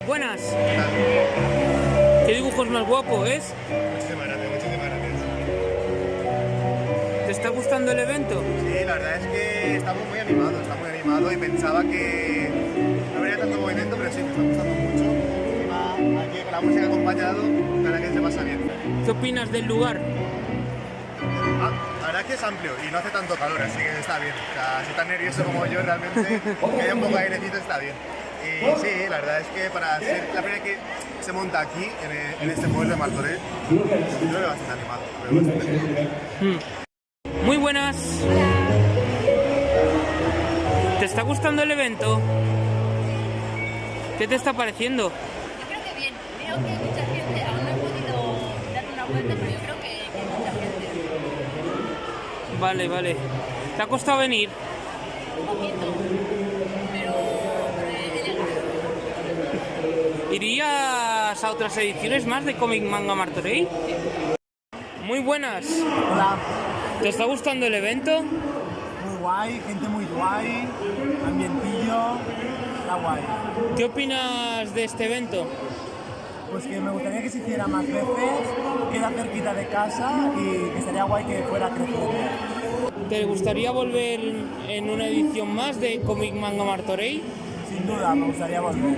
Buenas. ¿Qué dibujos más guapos es? Muchísimas gracias, muchísimas gracias. ¿Te está gustando el evento? Sí, la verdad es que estamos muy animados, está muy animado y pensaba que no habría tanto movimiento, pero sí, me está gustando mucho. Encima, aquí con la música acompañado, la verdad que se pasa bien. ¿Qué opinas del lugar? La verdad es que es amplio y no hace tanto calor, así que está bien. O sea, si estás nervioso como yo, realmente, que haya un poco de airecito está bien. Y sí, la verdad es que para ser la primera que se monta aquí, en este pueblo de Martorell, yo lo veo bastante animado. Lo veo bastante animado. Muy buenas. ¿Te está gustando el evento? ¿Qué te está pareciendo? Yo creo que bien, creo que hay mucha gente, aún no he podido dar una vuelta, pero yo creo que hay mucha gente. Vale, vale. ¿Te ha costado venir? Un poquito, pero elegante. ¿Irías a otras ediciones más de Comic Manga Martorell? Muy buenas. Hola, ¿Te está gustando el evento? muy guay, gente muy guay, ambientillo, está guay. ¿Qué opinas de este evento? Pues que me gustaría que se hiciera más veces, queda cerquita de casa y que estaría guay que fuera creciendo. ¿Te gustaría volver en una edición más de Comic Manga Martorell? Sin duda, me gustaría volver.